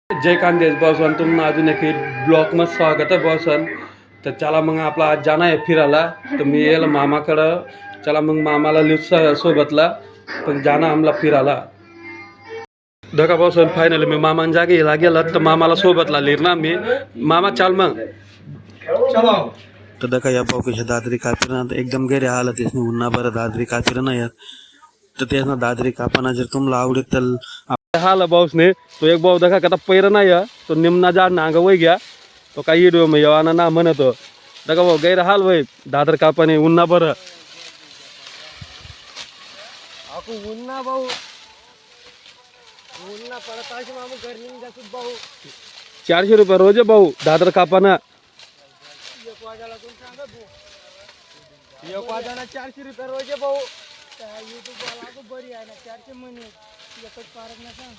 जय कांदेश बॉसन, तुम्हाला अजून एक ब्लॉगमध्ये स्वागत आहे बॉसन. तर चला मग आपला आज जाणं आहे फिरायला. तर मी येईल मामाकडं. चला मग मामाला लिफ्ट सोबतला पण जाणं आम्हाला फिरायला. धका बॉसन फायनली मी मामान जागेला गेला तर मामाला सोबतला लिहिर ना मी. मामा चाल मग चलो. तर धका या पावकेच्या दादरी कापिना एकदम गैरे हालत आहे. उन्हा बरं दादरी कापिर नाही यार. तर तेच ना दादरी कापाना जर तुम्हाला आवडेल तर हाल बाऊसने तो एक भाऊ दखा कथा पैर नाही तो निमना जा नांग वय घ्या तो काही इडो मग येवाना ना म्हणतो दका भाऊ गैर हाल वय दादर कापाने उन्हा बरं उन्ना भाऊ उन्ना पडत आहे मामू गर्मी जास्त भाऊ 400 रुपये रोज आहे भाऊ दादर कापाना. एक वाजाला कोण सांगा भाऊ एक वाजाला 400 रुपये रोज आहे भाऊ. युट्यूब वाला बरी आहे ना 400 म्हणे एकच पारत ना सांग.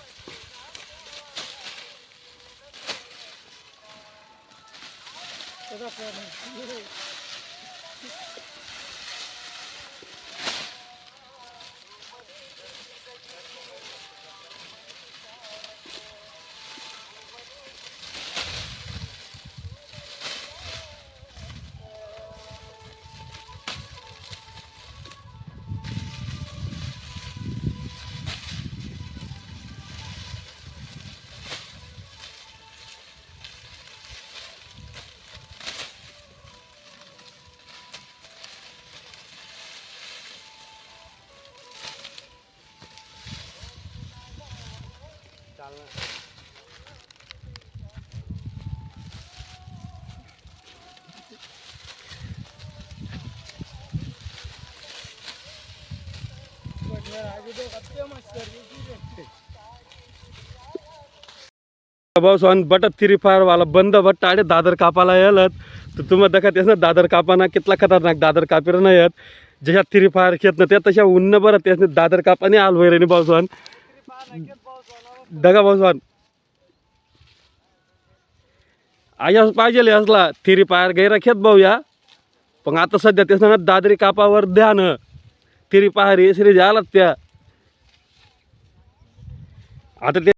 भाऊ सोन बटत थ्री फायर वाला बंद बट टाळे दादर कापाला येलत तर तुम्हाला दखत येस ना दादर कापाना कितला खतरनाक दादर कापिर नाही येत. जशा थ्री फायर खेत ना त्या तशा उन्न बरं त्यास दादर कापाने आल वैरे भाऊ सोन दगा भाऊ सोन आयास पाहिजे असला थ्री फायर गैरा खेत भाऊ या पण आता सध्या तेच ना दादरी कापावर ध्यान थ्री फायर हे श्री झालात त्या आता ते